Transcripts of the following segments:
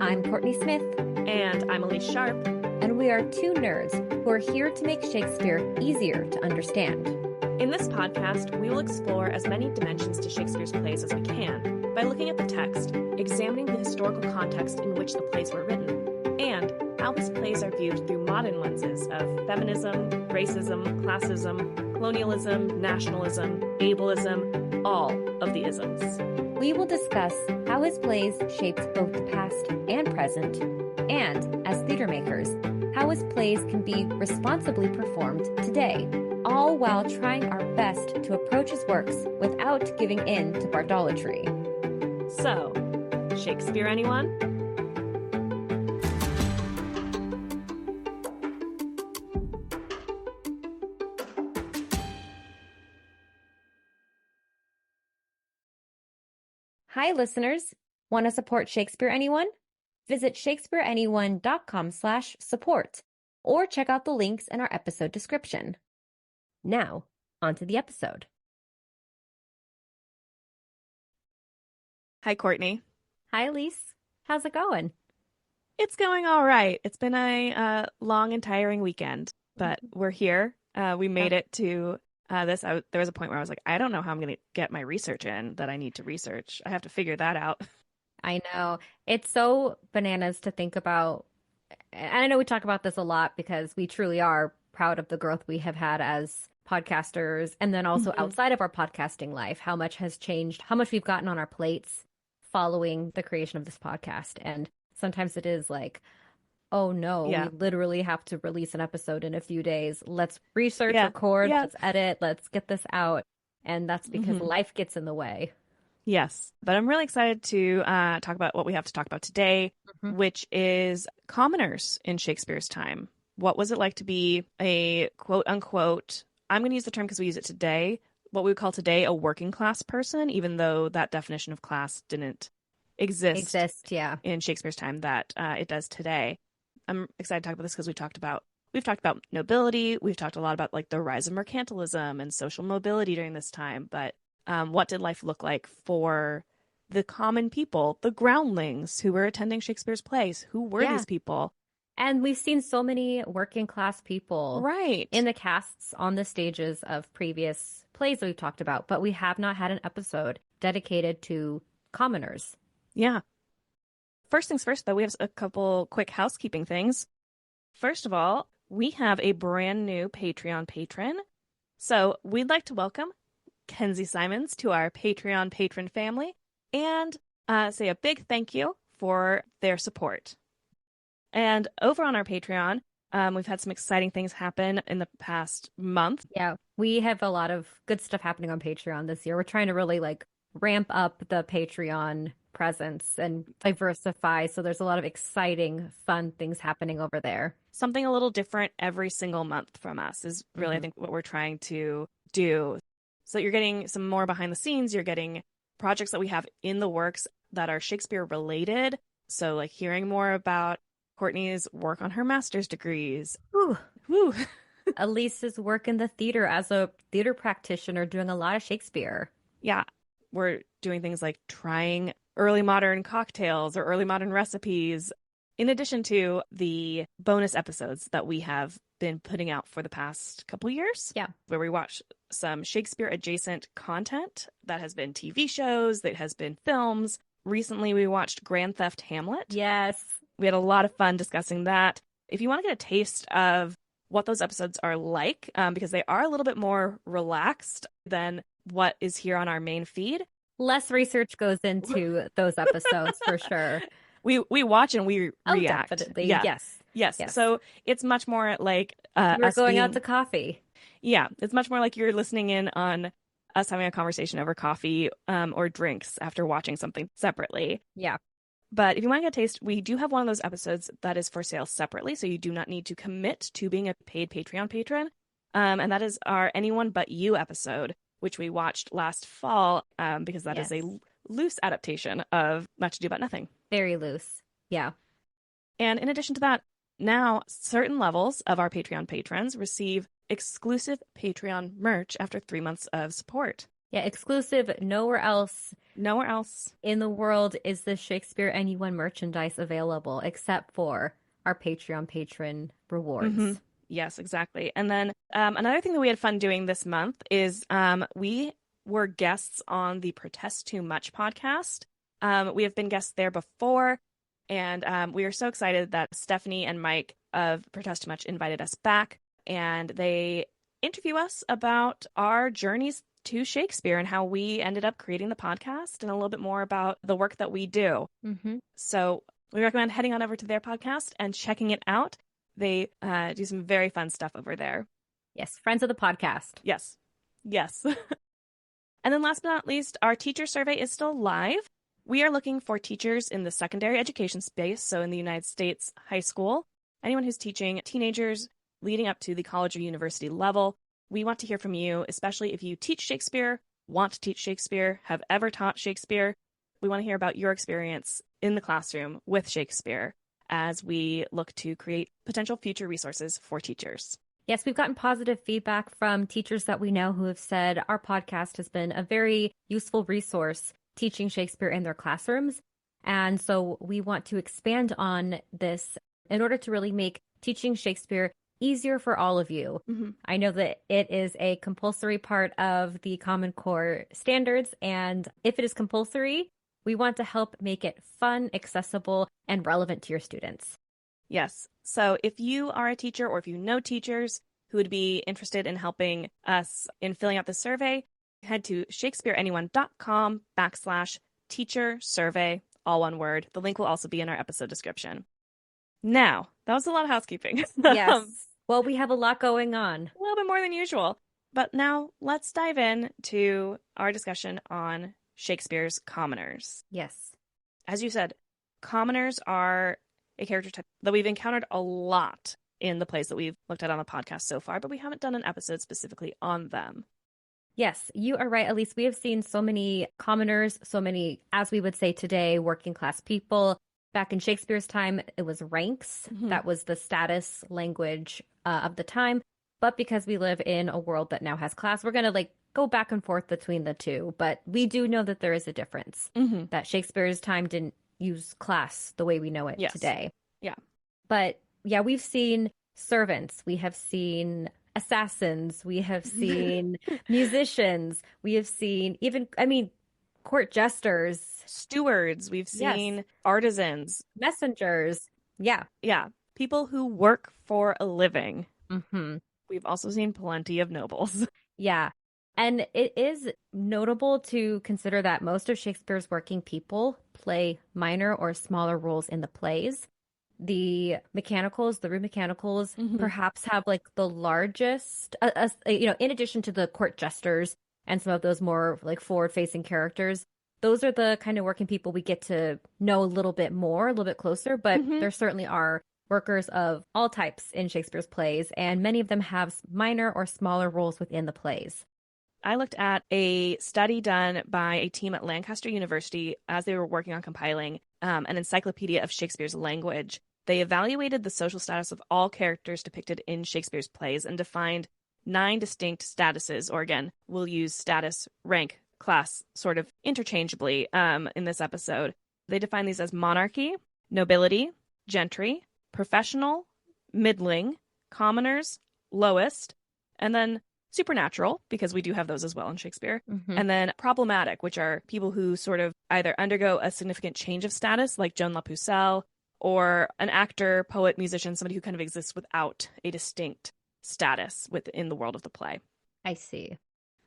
I'm Kourtney Smith. And I'm Elyse Sharp. And we are two nerds who are here to make Shakespeare easier to understand. In this podcast, we will explore as many dimensions to Shakespeare's plays as we can by looking at the text, examining the historical context in which the plays were written, and how his plays are viewed through modern lenses of feminism, racism, classism, colonialism, nationalism, ableism, all of the isms. We will discuss how his plays shaped both the past and present, and, as theater makers, how his plays can be responsibly performed today, all while trying our best to approach his works without giving in to bardolatry. So, Shakespeare anyone? Hi, listeners. Want to support Shakespeare Anyone? Visit shakespeareanyone.com/support or check out the links in our episode description. Now, onto the episode. Hi, Kourtney. Hi, Elyse. How's it going? It's going all right. It's been a long and tiring weekend, but we're here. We made it to this. There was a point where I was like, I don't know how I'm going to get my research in that I need to research. I have to figure that out. I know. It's so bananas to think about. And I know we talk about this a lot because we truly are proud of the growth we have had as podcasters. And then also outside of our podcasting life, how much has changed, how much we've gotten on our plates following the creation of this podcast. And sometimes it is like, oh no, we literally have to release an episode in a few days. Let's research, record, let's edit, let's get this out. And that's because life gets in the way. Yes, but I'm really excited to talk about what we have to talk about today, which is commoners in Shakespeare's time. What was it like to be a quote unquote, I'm going to use the term because we use it today, what we would call today a working class person, even though that definition of class didn't exist in Shakespeare's time that it does today. I'm excited to talk about this because we've talked about nobility. We've talked a lot about like the rise of mercantilism and social mobility during this time. But what did life look like for the common people, the groundlings who were attending Shakespeare's plays? Who were these people? And we've seen so many working class people in the casts on the stages of previous plays that we've talked about, but we have not had an episode dedicated to commoners. Yeah. First things first, though, we have a couple quick housekeeping things. First of all, we have a brand new Patreon patron. So we'd like to welcome Kenzie Simons to our Patreon patron family and say a big thank you for their support. And over on our Patreon, we've had some exciting things happen in the past month. Yeah, we have a lot of good stuff happening on Patreon this year. We're trying to really ramp up the Patreon presence and diversify. So there's a lot of exciting, fun things happening over there. Something a little different every single month from us is really, I think, what we're trying to do. So you're getting some more behind the scenes. You're getting projects that we have in the works that are Shakespeare related. So like hearing more about Kourtney's work on her master's degrees. Woo. Elyse's work in the theater as a theater practitioner doing a lot of Shakespeare. Yeah. We're doing things like trying early modern cocktails or early modern recipes, in addition to the bonus episodes that we have been putting out for the past couple years. Yeah. Where we watch some Shakespeare adjacent content that has been TV shows, that has been films. Recently, we watched Grand Theft Hamlet. Yes. We had a lot of fun discussing that. If you want to get a taste of what those episodes are like, because they are a little bit more relaxed than what is here on our main feed. Less research goes into those episodes for sure. We watch and we react. Definitely. Yeah. Yes. So it's much more like we're going out to coffee. Yeah, it's much more like you're listening in on us having a conversation over coffee or drinks after watching something separately. Yeah. But if you want to get a taste, we do have one of those episodes that is for sale separately, so you do not need to commit to being a paid Patreon patron. And that is our Anyone But You episode, which we watched last fall because that is a loose adaptation of Much Ado About Nothing. Very loose. Yeah. And in addition to that, now certain levels of our Patreon patrons receive exclusive Patreon merch after 3 months of support. Yeah, exclusive. Nowhere else Nowhere else. in the world is the Shakespeare Anyone merchandise available except for our Patreon patron Mm-hmm. rewards. Yes, exactly. And then another thing that we had fun doing this month is we were guests on the Protest Too Much podcast. We have been guests there before, and we are so excited that Stephanie and Mike of Protest Too Much invited us back, and they interview us about our journeys to Shakespeare and how we ended up creating the podcast and a little bit more about the work that we do. Mm-hmm. So we recommend heading on over to their podcast and checking it out. They do some very fun stuff over there. Yes, friends of the podcast. Yes. Yes. And then last but not least, our teacher survey is still live. We are looking for teachers in the secondary education space, so in the United States, high school, anyone who's teaching teenagers leading up to the college or university level. We want to hear from you, especially if you teach Shakespeare, want to teach Shakespeare, have ever taught Shakespeare. We want to hear about your experience in the classroom with Shakespeare as we look to create potential future resources for teachers. Yes, we've gotten positive feedback from teachers that we know who have said our podcast has been a very useful resource teaching Shakespeare in their classrooms. And so we want to expand on this in order to really make teaching Shakespeare easier for all of you. Mm-hmm. I know that it is a compulsory part of the Common Core standards. And if it is compulsory, we want to help make it fun, accessible, and relevant to your students. Yes. So if you are a teacher or if you know teachers who would be interested in helping us in filling out the survey, head to shakespeareanyone.com/teacher survey, all one word. The link will also be in our episode description. Now, that was a lot of housekeeping. Yes. Well, we have a lot going on. A little bit more than usual. But now let's dive in to our discussion on Shakespeare's commoners. Yes. As you said, commoners are a character type that we've encountered a lot in the plays that we've looked at on the podcast so far, but we haven't done an episode specifically on them. Yes, you are right. At least we have seen so many commoners, so many, as we would say today, working class people. Back in Shakespeare's time, it was ranks. Mm-hmm. That was the status language of the time. But because we live in a world that now has class, we're going to go back and forth between the two. But we do know that there is a difference, Mm-hmm. that Shakespeare's time didn't use class the way we know it today. Yeah. But yeah, we've seen servants, we have seen assassins, we have seen musicians, we have seen court jesters, Stewards, we've seen artisans, messengers. Yeah. Yeah. People who work for a living. Mm-hmm. We've also seen plenty of nobles. Yeah. And it is notable to consider that most of Shakespeare's working people play minor or smaller roles in the plays. The mechanicals, the room mechanicals, Mm-hmm. perhaps have the largest, in addition to the court jesters and some of those more forward-facing characters. Those are the kind of working people we get to know a little bit more, a little bit closer, but Mm-hmm. there certainly are workers of all types in Shakespeare's plays, and many of them have minor or smaller roles within the plays. I looked at a study done by a team at Lancaster University as they were working on compiling an encyclopedia of Shakespeare's language. They evaluated the social status of all characters depicted in Shakespeare's plays and defined 9 distinct statuses, or again, we'll use status, rank, class sort of interchangeably in this episode. They define these as monarchy, nobility, gentry, professional, middling, commoners, lowest, and then supernatural, because we do have those as well in Shakespeare, Mm-hmm. and then problematic, which are people who sort of either undergo a significant change of status, like Joan La Pucelle, or an actor, poet, musician, somebody who kind of exists without a distinct status within the world of the play. I see.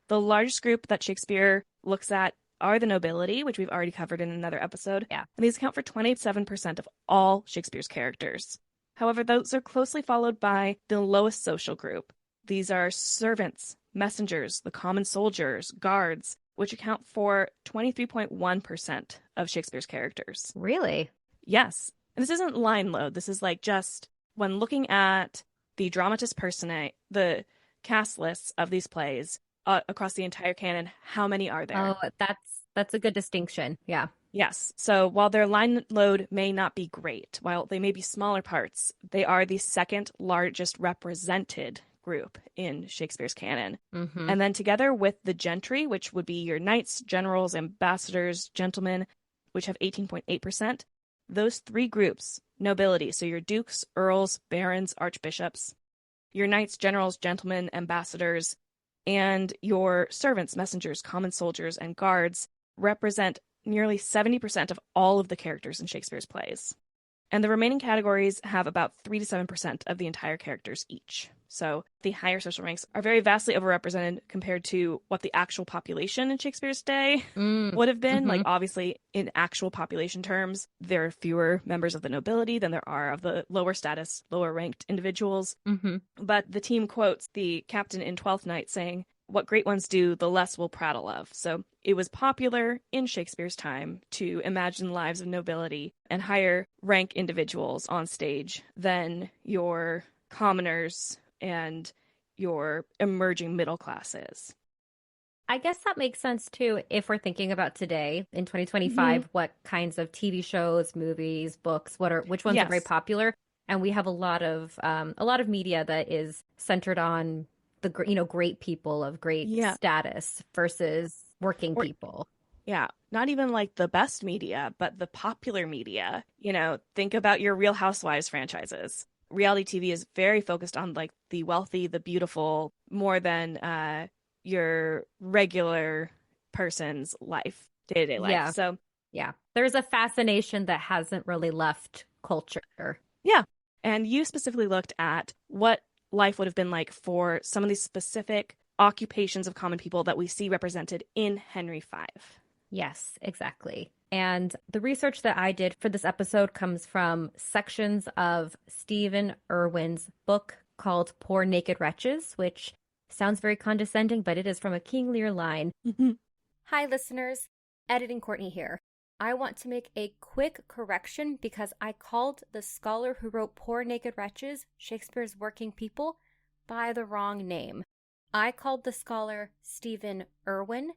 The largest group that Shakespeare looks at are the nobility, which we've already covered in another episode. Yeah. And these account for 27% of all Shakespeare's characters. However, those are closely followed by the lowest social group. These are servants, messengers, the common soldiers, guards, which account for 23.1% of Shakespeare's characters. Really? Yes. And this isn't line load. This is just when looking at the dramatis personae, the cast lists of these plays across the entire canon, how many are there? Oh, that's a good distinction. Yeah. Yes. So while their line load may not be great, while they may be smaller parts, they are the second largest represented group in Shakespeare's canon. Mm-hmm. And then together with the gentry, which would be your knights, generals, ambassadors, gentlemen, which have 18.8%, those three groups, nobility, so your dukes, earls, barons, archbishops, your knights, generals, gentlemen, ambassadors, and your servants, messengers, common soldiers, and guards represent nearly 70% of all of the characters in Shakespeare's plays. And the remaining categories have about 3 to 7% of the entire characters each. So the higher social ranks are very vastly overrepresented compared to what the actual population in Shakespeare's day would have been. Mm-hmm. Like, obviously, in actual population terms, there are fewer members of the nobility than there are of the lower status, lower ranked individuals. Mm-hmm. But the team quotes the captain in Twelfth Night saying, "What great ones do, the less we'll prattle of." So it was popular in Shakespeare's time to imagine lives of nobility and higher rank individuals on stage than your commoners and your emerging middle classes. I guess that makes sense too if we're thinking about today in 2025, what kinds of TV shows, movies, books, which ones are very popular, and we have a lot of media that is centered on the great people of great status versus working people. Yeah, not even like the best media, but the popular media. Think about your Real Housewives franchises. Reality TV is very focused on like the wealthy, the beautiful, more than your regular person's life, day-to-day life. Yeah. So yeah, there's a fascination that hasn't really left culture. Yeah. And you specifically looked at what life would have been like for some of these specific occupations of common people that we see represented in Henry V. Yes, exactly. And the research that I did for this episode comes from sections of Stephen Irwin's book called Poor Naked Wretches, which sounds very condescending, but it is from a King Lear line. Hi, listeners. Editing Kourtney here. I want to make a quick correction because I called the scholar who wrote Poor Naked Wretches, Shakespeare's Working People, by the wrong name. I called the scholar Stephen Irwin,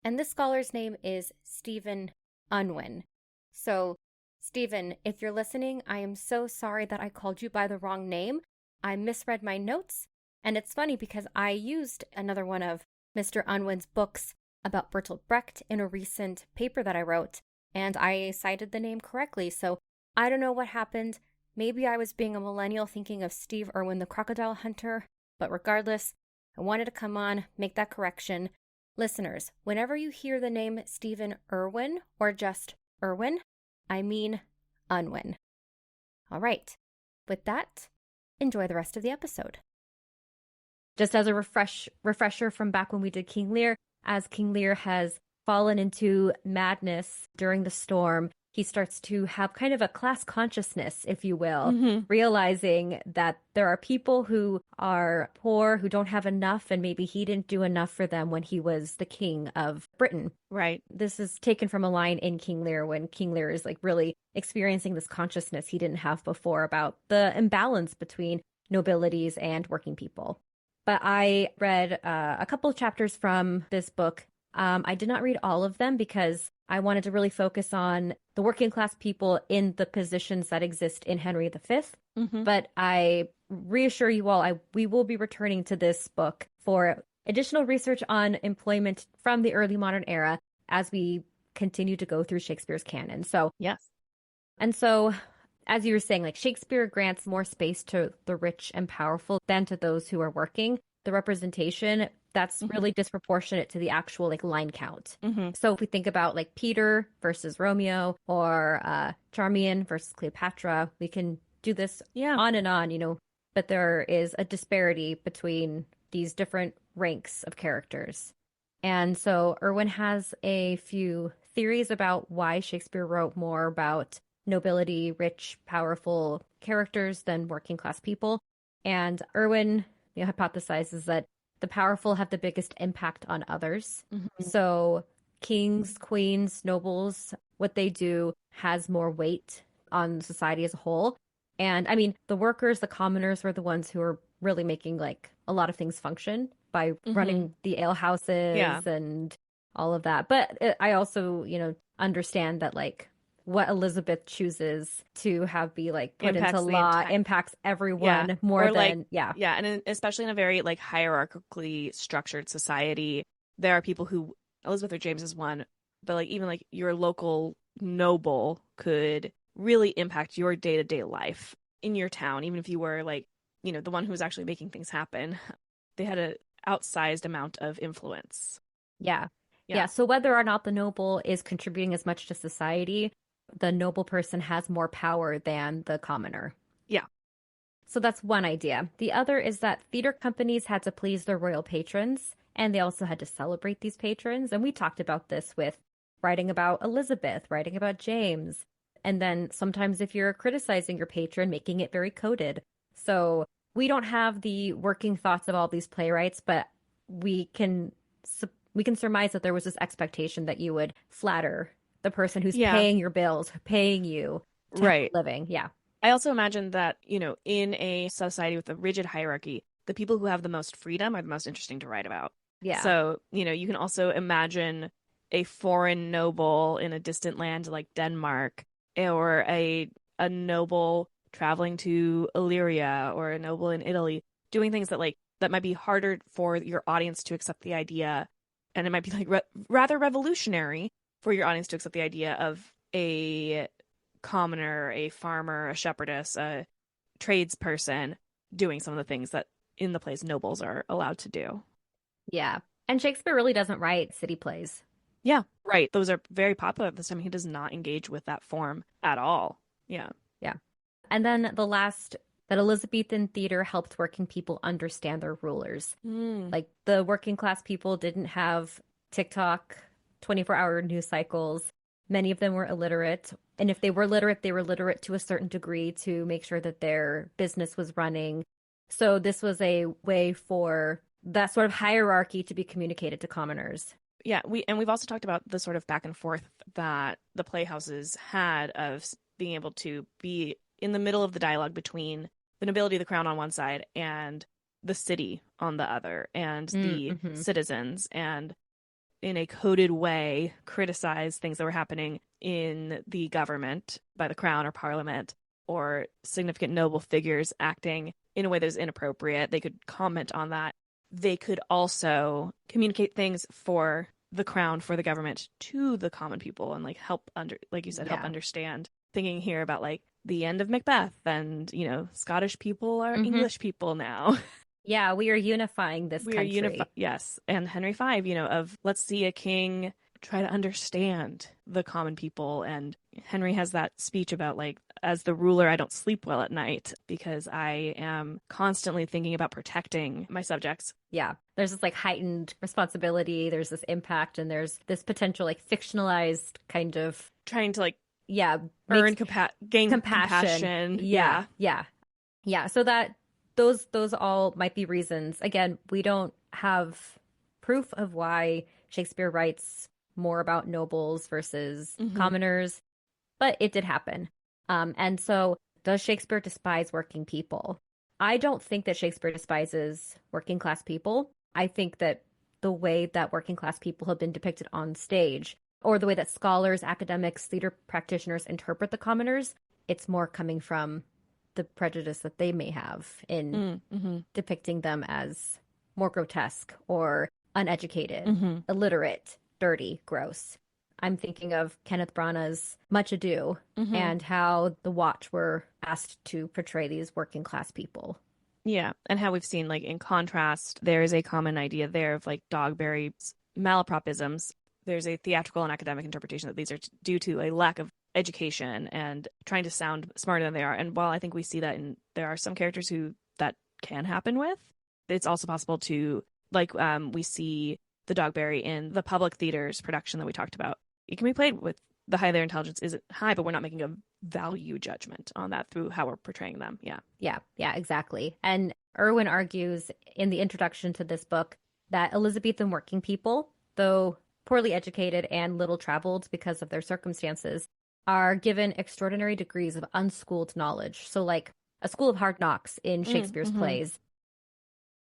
and this scholar's name is Stephen Unwin. So, Stephen, if you're listening, I am so sorry that I called you by the wrong name. I misread my notes, and it's funny because I used another one of Mr. Unwin's books about Bertolt Brecht in a recent paper that I wrote, and I cited the name correctly, so I don't know what happened. Maybe I was being a millennial thinking of Steve Irwin the crocodile hunter, but regardless, I wanted to come on, make that correction. Listeners, whenever you hear the name Stephen Irwin or just Irwin, I mean Unwin. All right, with that, enjoy the rest of the episode. Just as a refresher from back when we did King Lear, as King Lear has fallen into madness during the storm, he starts to have kind of a class consciousness, if you will, realizing that there are people who are poor, who don't have enough, and maybe he didn't do enough for them when he was the king of Britain. Right. This is taken from a line in King Lear when King Lear is like really experiencing this consciousness he didn't have before about the imbalance between nobilities and working people. But I read a couple of chapters from this book. I did not read all of them because I wanted to really focus on the working class people in the positions that exist in Henry V. But I reassure you all, we will be returning to this book for additional research on employment from the early modern era as we continue to go through Shakespeare's canon. So, yes. And so, as you were saying, like Shakespeare grants more space to the rich and powerful than to those who are working. The representation, that's really disproportionate to the actual like line count. So if we think about like Peter versus Romeo or Charmian versus Cleopatra, we can do this on and on, but there is a disparity between these different ranks of characters. And so Irwin has a few theories about why Shakespeare wrote more about nobility, rich, powerful characters than working class people. And Irwin hypothesizes that the powerful have the biggest impact on others. So kings, queens, nobles, what they do has more weight on society as a whole. And I mean, the workers, the commoners were the ones who were really making like a lot of things function by running the alehouses and all of that. But I also, understand that like what Elizabeth chooses to have be like put into Impacts the law entire, impacts yeah. everyone more Or like, than, yeah. yeah. Especially in a very like hierarchically structured society, there are people who, Elizabeth or James is one, but like even like your local noble could really impact your day-to-day life in your town, even if you were like, the one who was actually making things happen. They had a outsized amount of influence. Yeah. Yeah. Yeah. So whether or not the noble is contributing as much to society, the noble person has more power than the commoner. Yeah. So that's one idea. The other is that theater companies had to please their royal patrons, and they also had to celebrate these patrons. And we talked about this with writing about Elizabeth, writing about James. And then sometimes if you're criticizing your patron, making it very coded. So we don't have the working thoughts of all these playwrights, but we can we can surmise that there was this expectation that you would flatter the person who's Yeah. paying your bills, paying you to have Right. a living. Yeah. I also imagine that, in a society with a rigid hierarchy, the people who have the most freedom are the most interesting to write about. Yeah. So, you can also imagine a foreign noble in a distant land like Denmark, or a noble traveling to Illyria, or a noble in Italy doing things that that might be harder for your audience to accept the idea, and it might be like rather revolutionary for your audience to accept the idea of a commoner, a farmer, a shepherdess, a tradesperson doing some of the things that in the plays nobles are allowed to do. Yeah. And Shakespeare really doesn't write city plays. Yeah, right. Those are very popular at this time. He does not engage with that form at all. Yeah. Yeah. And then the last, that Elizabethan theater helped working people understand their rulers. Mm. Like the working class people didn't have TikTok, 24-hour news cycles. Many of them were illiterate. And if they were literate, they were literate to a certain degree to make sure that their business was running. So this was a way for that sort of hierarchy to be communicated to commoners. Yeah, we've also talked about the sort of back and forth that the playhouses had of being able to be in the middle of the dialogue between the nobility of the crown on one side and the city on the other, and the citizens, and in a coded way criticize things that were happening in the government by the crown or parliament, or significant noble figures acting in a way that is inappropriate. They could comment on that. They could also communicate things for the crown, for the government, to the common people, and help like you said, help understand. Thinking here about the end of Macbeth, and Scottish people are English people now. Yeah, we are unifying this country. Yes, and Henry V, of let's see a king try to understand the common people. And Henry has that speech about as the ruler, I don't sleep well at night because I am constantly thinking about protecting my subjects. Yeah, there's this heightened responsibility, there's this impact, and there's this potential fictionalized kind of trying to earn gain compassion. Yeah. So that those all might be reasons. Again, we don't have proof of why Shakespeare writes more about nobles versus commoners, but it did happen. And so does Shakespeare despise working people? I don't think that Shakespeare despises working class people. I think that the way that working class people have been depicted on stage, or the way that scholars, academics, theater practitioners interpret the commoners, it's more coming from the prejudice that they may have in depicting them as more grotesque or uneducated, illiterate, dirty, gross. I'm thinking of Kenneth Branagh's Much Ado and how the Watch were asked to portray these working class people. Yeah, and how we've seen, in contrast, there is a common idea there of Dogberry's malapropisms. There's a theatrical and academic interpretation that these are due to a lack of education and trying to sound smarter than they are. And while I think we see that there are some characters who that can happen with, it's also possible to, we see the Dogberry in the public theater's production that we talked about. It can be played with the high their intelligence isn't high, but we're not making a value judgment on that through how we're portraying them. Yeah, exactly. And Irwin argues in the introduction to this book that Elizabethan working people, though poorly educated and little traveled because of their circumstances, are given extraordinary degrees of unschooled knowledge. So a school of hard knocks in Shakespeare's plays.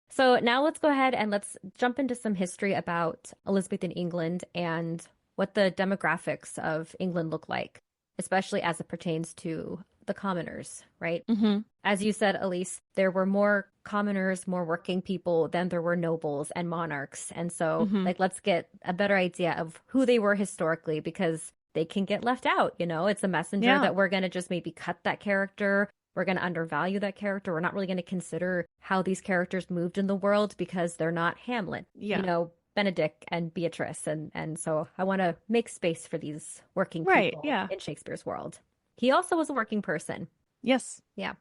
So now let's go ahead and let's jump into some history about Elizabethan England and what the demographics of England look like. especially as it pertains to the commoners, right? Mm-hmm. As you said, Elyse, there were more commoners, more working people than there were nobles and monarchs. And so, Mm-hmm. like, let's get a better idea of who they were historically because they can get left out. It's a messenger Yeah. that we're going to just maybe cut that character. We're going to undervalue that character. We're not really going to consider how these characters moved in the world because they're not Hamlet, Yeah. Benedict and Beatrice. And so I want to make space for these working Right. people Yeah. in Shakespeare's world. He also was a working person. Yes. Yeah.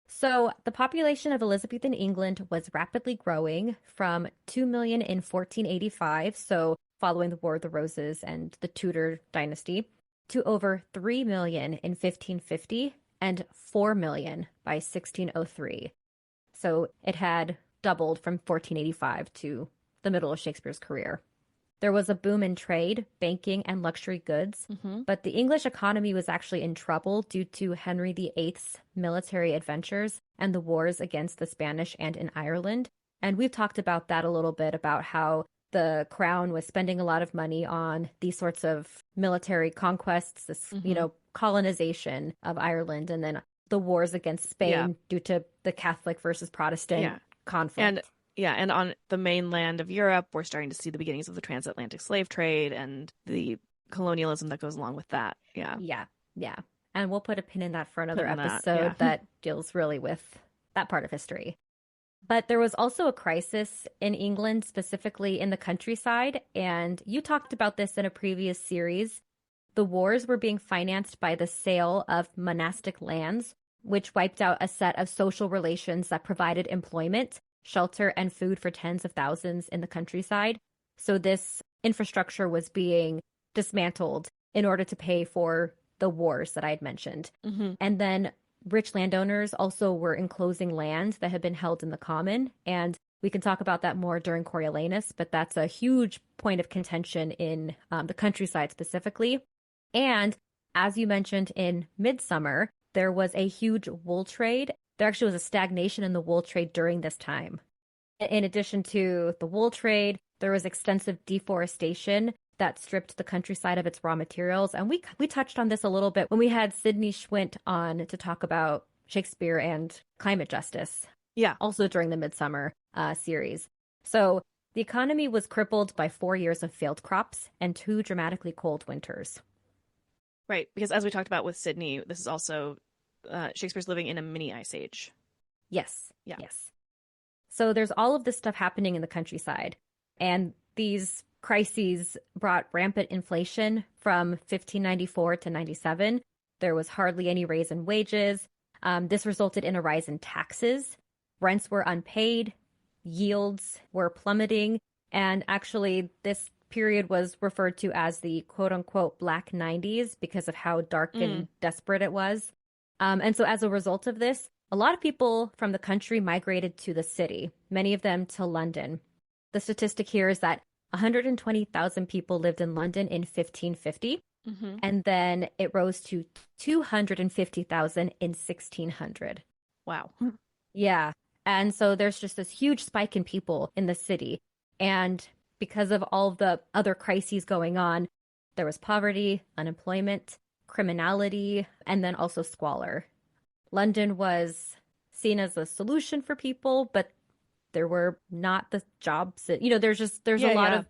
So the population of Elizabethan England was rapidly growing from 2 million in 1485, so following the War of the Roses and the Tudor dynasty, to over 3 million in 1550 and 4 million by 1603. So it had doubled from 1485 to the middle of Shakespeare's career. There was a boom in trade, banking, and luxury goods, Mm-hmm. but the English economy was actually in trouble due to Henry VIII's military adventures and the wars against the Spanish and in Ireland. And we've talked about that a little bit, about how the crown was spending a lot of money on these sorts of military conquests, this, colonization of Ireland, and then the wars against Spain due to the Catholic versus Protestant conflict. And on the mainland of Europe, we're starting to see the beginnings of the transatlantic slave trade and the colonialism that goes along with that. Yeah. Yeah. And we'll put a pin in that for another Pin in that, episode that deals really with that part of history. But there was also a crisis in England, specifically in the countryside. And you talked about this in a previous series. The wars were being financed by the sale of monastic lands, which wiped out a set of social relations that provided employment, shelter, and food for tens of thousands in the countryside. So this infrastructure was being dismantled in order to pay for the wars that I had mentioned. Mm-hmm. And then rich landowners also were enclosing land that had been held in the common. And we can talk about that more during Coriolanus, but that's a huge point of contention in the countryside specifically. And as you mentioned in Midsummer, there was a huge wool trade. There actually was a stagnation in the wool trade during this time. In addition to the wool trade, there was extensive deforestation that stripped the countryside of its raw materials. And we touched on this a little bit when we had Sydney Schwint on to talk about Shakespeare and climate justice. Yeah. Also during the Midsummer series. So the economy was crippled by 4 years of failed crops and 2 dramatically cold winters. Right. Because as we talked about with Sydney, this is also Shakespeare's living in a mini ice age. Yes. Yeah. Yes. So there's all of this stuff happening in the countryside. And these crises brought rampant inflation from 1594 to 97. There was hardly any raise in wages. This resulted in a rise in taxes. Rents were unpaid. Yields were plummeting. And actually, this period was referred to as the quote-unquote Black 90s because of how dark and desperate it was. And so as a result of this, a lot of people from the country migrated to the city, many of them to London. The statistic here is that 120,000 people lived in London in 1550, and then it rose to 250,000 in 1600. Wow. Yeah. And so there's just this huge spike in people in the city. And because of all the other crises going on, there was poverty, unemployment, criminality, and then also squalor. London was seen as a solution for people, but there were not the jobs that, there's a lot of.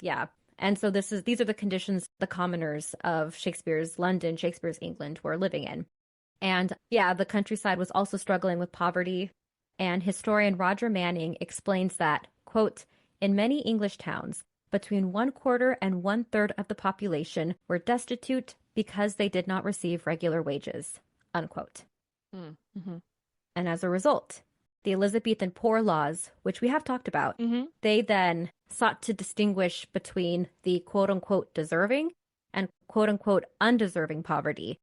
And so these are the conditions the commoners of Shakespeare's London, Shakespeare's England were living in. And the countryside was also struggling with poverty. And historian Roger Manning explains that, quote, in many English towns, between 1/4 and 1/3 of the population were destitute because they did not receive regular wages, unquote. Mm-hmm. And as a result, the Elizabethan Poor Laws, which we have talked about, they then sought to distinguish between the quote-unquote deserving and quote-unquote undeserving poverty.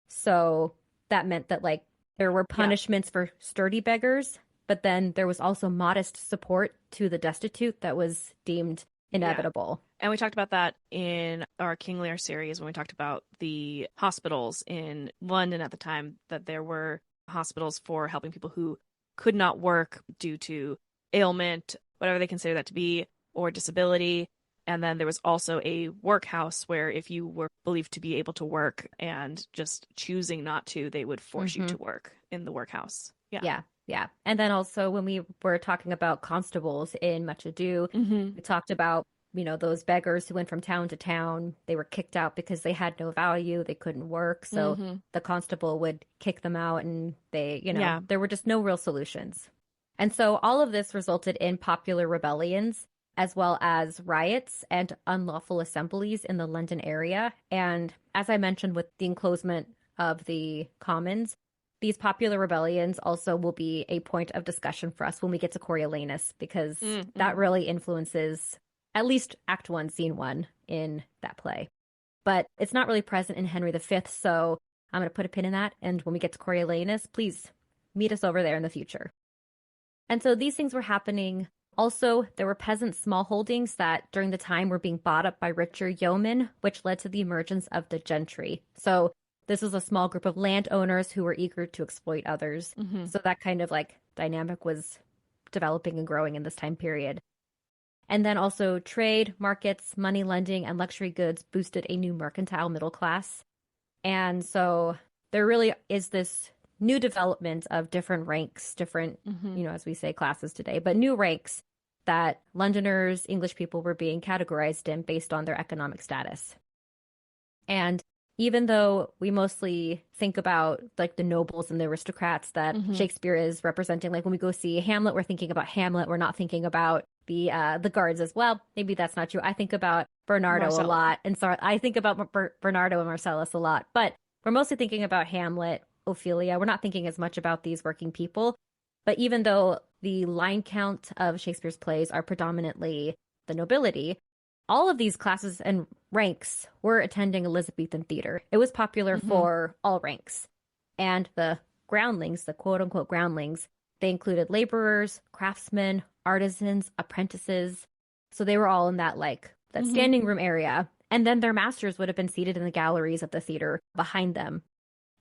So that meant that, like, there were punishments for sturdy beggars, but then there was also modest support to the destitute that was deemed inevitable. And we talked about that in our King Lear series when we talked about the hospitals in London at the time, that there were hospitals for helping people who could not work due to ailment, whatever they consider that to be, or disability. And then there was also a workhouse where if you were believed to be able to work and just choosing not to, they would force you to work in the workhouse. Yeah. Yeah. Yeah. And then also when we were talking about constables in Much Ado, we talked about, those beggars who went from town to town. They were kicked out because they had no value. They couldn't work. So the constable would kick them out and there were just no real solutions. And so all of this resulted in popular rebellions as well as riots and unlawful assemblies in the London area. And as I mentioned with the enclosement of the Commons, these popular rebellions also will be a point of discussion for us when we get to Coriolanus, because that really influences at least Act 1, Scene 1 in that play. But it's not really present in Henry V, so I'm going to put a pin in that. And when we get to Coriolanus, please meet us over there in the future. And so these things were happening. Also, there were peasant smallholdings that during the time were being bought up by richer yeomen, which led to the emergence of the gentry. So this was a small group of landowners who were eager to exploit others. So that kind of dynamic was developing and growing in this time period. And then also trade, markets, money lending, and luxury goods boosted a new mercantile middle class. And so there really is this new development of different ranks, different, as we say, classes today, but new ranks that Londoners, English people were being categorized in based on their economic status. And even though we mostly think about the nobles and the aristocrats that Shakespeare is representing, when we go see Hamlet, we're thinking about Hamlet. We're not thinking about the guards as well. Maybe that's not true. I think about Bernardo a lot. And so I think about Bernardo and Marcellus a lot. But we're mostly thinking about Hamlet, Ophelia. We're not thinking as much about these working people. But even though the line count of Shakespeare's plays are predominantly the nobility, all of these classes and ranks were attending Elizabethan theater. It was popular for all ranks. And the groundlings, the quote-unquote groundlings, they included laborers, craftsmen, artisans, apprentices. So they were all in that that standing room area. And then their masters would have been seated in the galleries of the theater behind them.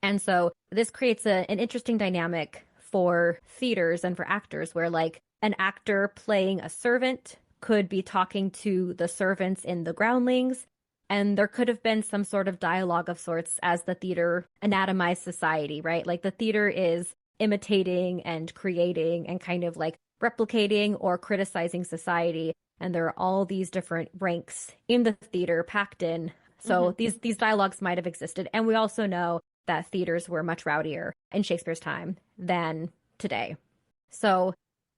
And so this creates an interesting dynamic for theaters and for actors where an actor playing a servant could be talking to the servants in the groundlings. And there could have been some sort of dialogue of sorts as the theater anatomized society, right? The theater is imitating and creating and kind of replicating or criticizing society. And there are all these different ranks in the theater packed in. So these dialogues might have existed. And we also know that theaters were much rowdier in Shakespeare's time than today. So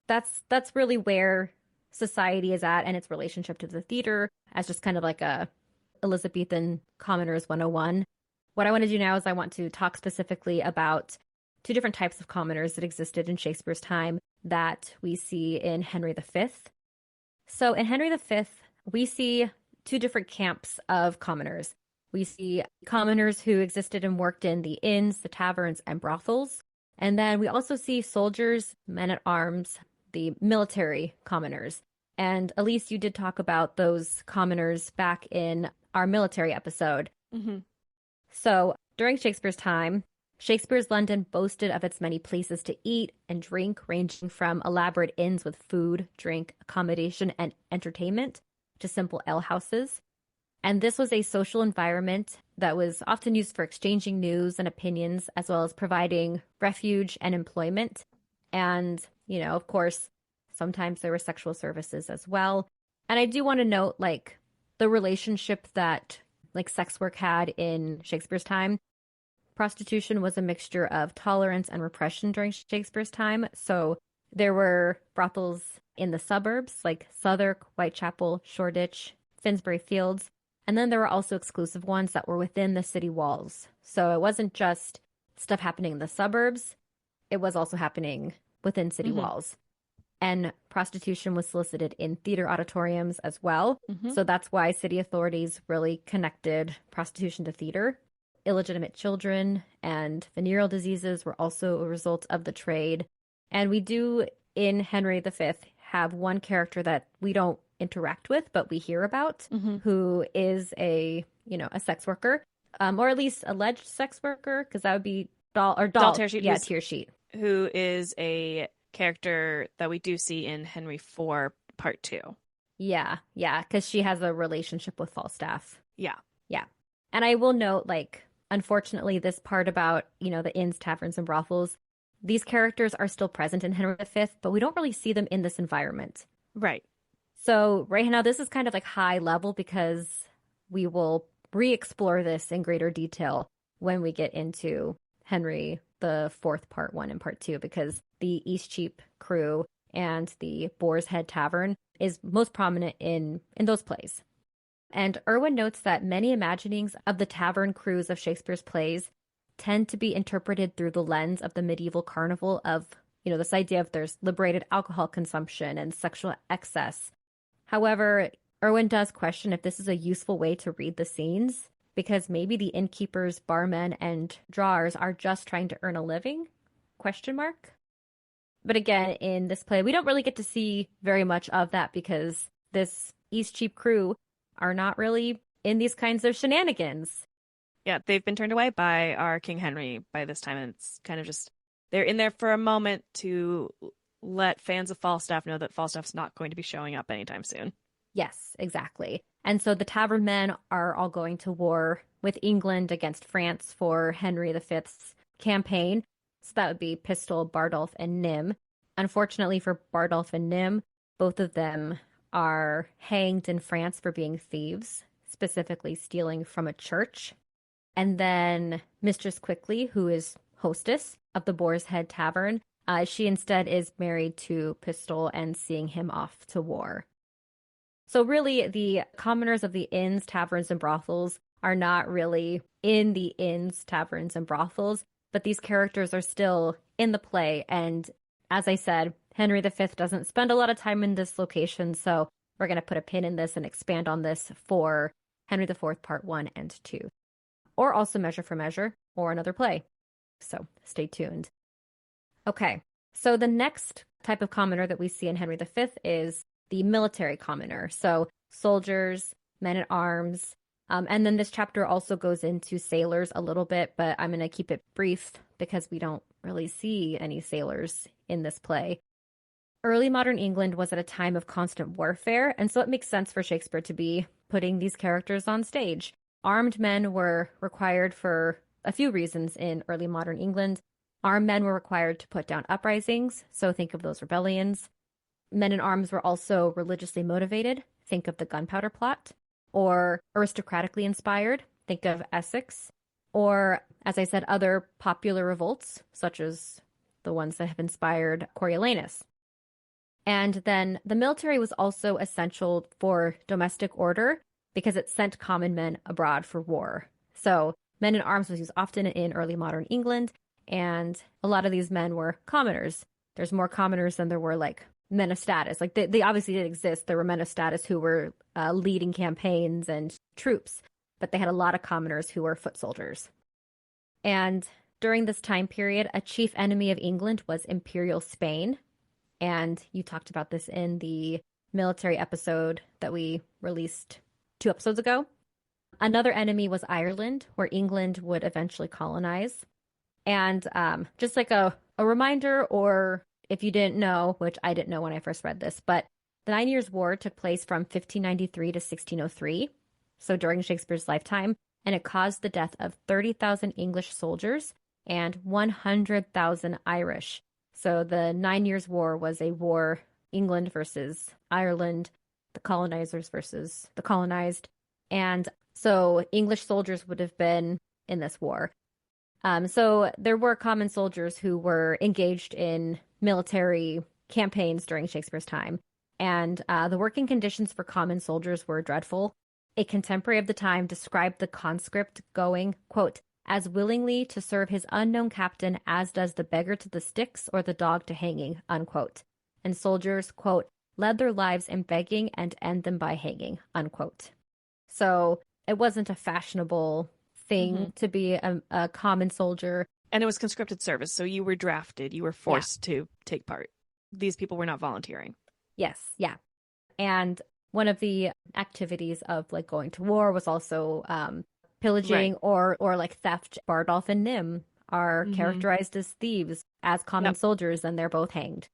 that's really where society is at and its relationship to the theater as just kind of a Elizabethan Commoners 101. What I want to do now is I want to talk specifically about two different types of commoners that existed in Shakespeare's time that we see in Henry V. So in Henry V, we see two different camps of commoners. We see commoners who existed and worked in the inns, the taverns, and brothels. And then we also see soldiers, men-at-arms, the military commoners. And Elyse, you did talk about those commoners back in our military episode. So during Shakespeare's time, Shakespeare's London boasted of its many places to eat and drink, ranging from elaborate inns with food, drink, accommodation, and entertainment to simple alehouses. And this was a social environment that was often used for exchanging news and opinions, as well as providing refuge and employment. And, of course, sometimes there were sexual services as well. And I do want to note, the relationship that, sex work had in Shakespeare's time. Prostitution was a mixture of tolerance and repression during Shakespeare's time. So there were brothels in the suburbs, like Southwark, Whitechapel, Shoreditch, Finsbury Fields. And then there were also exclusive ones that were within the city walls. So it wasn't just stuff happening in the suburbs. It was also happening within city walls. And prostitution was solicited in theater auditoriums as well. So that's why city authorities really connected prostitution to theater. Illegitimate children and venereal diseases were also a result of the trade. And we do, in Henry V, have one character that we don't interact with, but we hear about, who is a sex worker, or at least alleged sex worker, because that would be Doll Tearsheet. Yeah, Tearsheet. Who is a character that we do see in Henry IV, Part 2. Yeah, because she has a relationship with Falstaff. Yeah. Yeah. And I will note, like, unfortunately, this part about, the inns, taverns, and brothels, these characters are still present in Henry V, but we don't really see them in this environment. Right. So right now, this is kind of like high level because we will re-explore this in greater detail when we get into Henry the Fourth Part 1 and Part 2, because the Eastcheap crew and the Boar's Head Tavern is most prominent in those plays. And Irwin notes that many imaginings of the tavern crews of Shakespeare's plays tend to be interpreted through the lens of the medieval carnival of, this idea of there's liberated alcohol consumption and sexual excess. However, Irwin does question if this is a useful way to read the scenes, because maybe the innkeepers, barmen, and drawers are just trying to earn a living? Question mark. But again, in this play, we don't really get to see very much of that because this Eastcheap crew are not really in these kinds of shenanigans. Yeah, they've been turned away by our King Henry by this time, and it's kind of just they're in there for a moment to let fans of Falstaff know that Falstaff's not going to be showing up anytime soon. Yes, exactly. And so the tavern men are all going to war with England against France for Henry V's campaign. So that would be Pistol, Bardolph, and Nym. Unfortunately for Bardolph and Nym, both of them are hanged in France for being thieves, specifically stealing from a church. And then Mistress Quickly, who is hostess of the Boar's Head Tavern, she instead is married to Pistol and seeing him off to war. So really, the commoners of the inns, taverns, and brothels are not really in the inns, taverns, and brothels, but these characters are still in the play. And as I said, Henry V doesn't spend a lot of time in this location, so we're going to put a pin in this and expand on this for Henry IV, Part 1 and 2. Or also Measure for Measure, or another play. So stay tuned. Okay, so the next type of commoner that we see in Henry V is the military commoner. So soldiers, men-at-arms, and then this chapter also goes into sailors a little bit, but I'm going to keep it brief because we don't really see any sailors in this play. Early modern England was at a time of constant warfare, and so it makes sense for Shakespeare to be putting these characters on stage. Armed men were required for a few reasons in early modern England. Armed men were required to put down uprisings, so think of those rebellions. Men-in-arms were also religiously motivated, think of the Gunpowder Plot, or aristocratically inspired, think of Essex, or, as I said, other popular revolts, such as the ones that have inspired Coriolanus. And then the military was also essential for domestic order because it sent common men abroad for war. So men-in-arms was used often in early modern England, and a lot of these men were commoners. There's more commoners than there were, like, men of status. Like, they obviously did exist. There were men of status who were leading campaigns and troops, but they had a lot of commoners who were foot soldiers. And during this time period, a chief enemy of England was Imperial Spain. And you talked about this in the military episode that we released 2 episodes ago. Another enemy was Ireland, where England would eventually colonize. And just like a reminder, or if you didn't know, which I didn't know when I first read this, but the 9 Years' War took place from 1593 to 1603, so during Shakespeare's lifetime, and it caused the death of 30,000 English soldiers and 100,000 Irish. So the 9 Years' War was a war, England versus Ireland, the colonizers versus the colonized. And so English soldiers would have been in this war. So there were common soldiers who were engaged in military campaigns during Shakespeare's time. And the working conditions for common soldiers were dreadful. A contemporary of the time described the conscript going, quote, as willingly to serve his unknown captain as does the beggar to the sticks or the dog to hanging, unquote. And soldiers, quote, led their lives in begging and end them by hanging, unquote. So it wasn't a fashionable thing to be a common soldier. And it was conscripted service, so you were drafted, you were forced to take part. These people were not volunteering. Yes, yeah. And one of the activities of, like, going to war was also pillaging, right, or like theft. Bardolph and Nym are characterized as thieves, as common soldiers, and they're both hanged.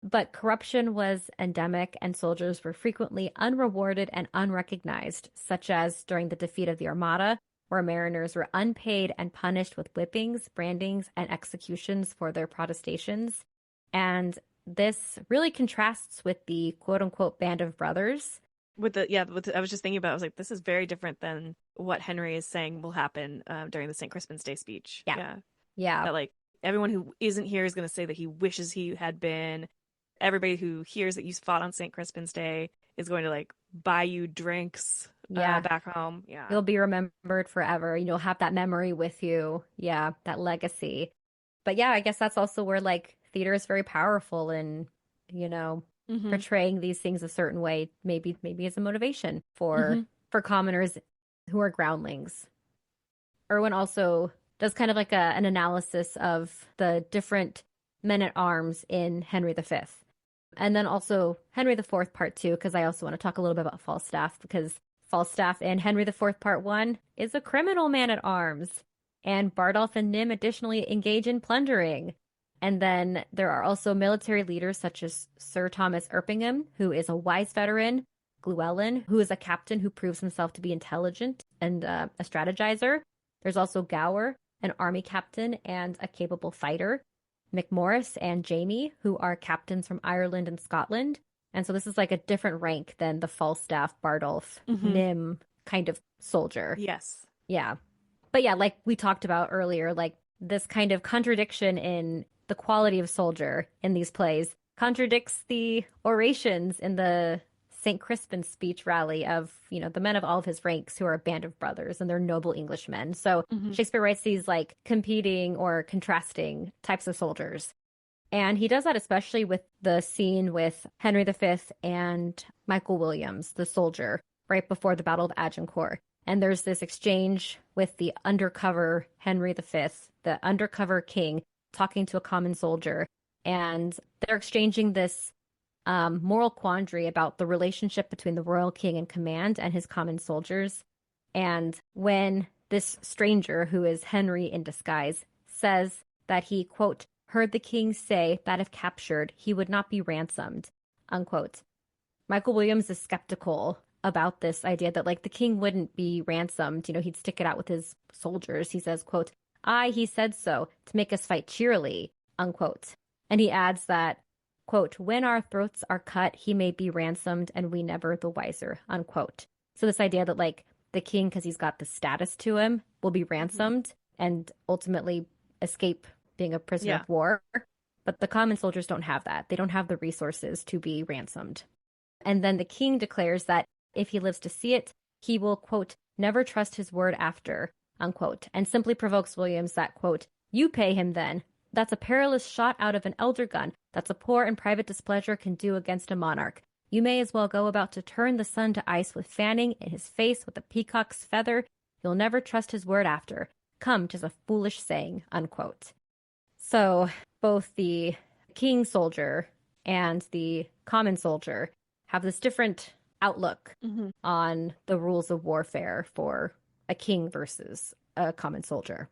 But corruption was endemic, and soldiers were frequently unrewarded and unrecognized, such as during the defeat of the Armada, where mariners were unpaid and punished with whippings, brandings, and executions for their protestations. And this really contrasts with the quote unquote band of brothers. I was just thinking about, I was like, this is very different than what Henry is saying will happen during the St. Crispin's Day speech. Yeah. Yeah. That like everyone who isn't here is going to say that he wishes he had been. Everybody who hears that you fought on St. Crispin's Day is going to like buy you drinks back home. Yeah. You'll be remembered forever. You'll have that memory with you. Yeah, that legacy. But yeah, I guess that's also where like theater is very powerful in, portraying these things a certain way, maybe as a motivation for commoners who are groundlings. Irwin also does kind of like an analysis of the different men-at-arms in Henry V. And then also Henry IV Part 2, because I also want to talk a little bit about Falstaff, because Falstaff in Henry IV Part 1 is a criminal man-at-arms. And Bardolph and Nym additionally engage in plundering. And then there are also military leaders such as Sir Thomas Erpingham, who is a wise veteran, Llewellyn, who is a captain who proves himself to be intelligent and a strategizer. There's also Gower, an army captain and a capable fighter. McMorris and Jamie, who are captains from Ireland and Scotland. And so this is like a different rank than the Falstaff, Bardolph, Nym kind of soldier. Yes. Yeah. But yeah, like we talked about earlier, like this kind of contradiction in the quality of soldier in these plays contradicts the orations in the St. Crispin's speech rally of, the men of all of his ranks who are a band of brothers and they're noble Englishmen. So Shakespeare writes these like competing or contrasting types of soldiers. And he does that especially with the scene with Henry V and Michael Williams, the soldier, right before the Battle of Agincourt. And there's this exchange with the undercover Henry V, the undercover king, talking to a common soldier. And they're exchanging this moral quandary about the relationship between the royal king in command and his common soldiers. And when this stranger, who is Henry in disguise, says that he, quote, heard the king say that if captured, he would not be ransomed, unquote. Michael Williams is skeptical about this idea that like the king wouldn't be ransomed. He'd stick it out with his soldiers. He says, quote, "Aye, he said so to make us fight cheerily," unquote. And he adds that, quote, "when our throats are cut, he may be ransomed and we never the wiser," unquote. So this idea that like the king, because he's got the status to him, will be ransomed and ultimately escape being a prisoner of war. But the common soldiers don't have that. They don't have the resources to be ransomed. And then the king declares that if he lives to see it, he will, quote, "never trust his word after," unquote, and simply provokes Williams that, quote, "you pay him then. That's a perilous shot out of an elder gun. That's a poor and private displeasure can do against a monarch. You may as well go about to turn the sun to ice with fanning in his face with a peacock's feather. You'll never trust his word after. Come, 'tis a foolish saying," unquote. So both the king soldier and the common soldier have this different outlook on the rules of warfare for a king versus a common soldier.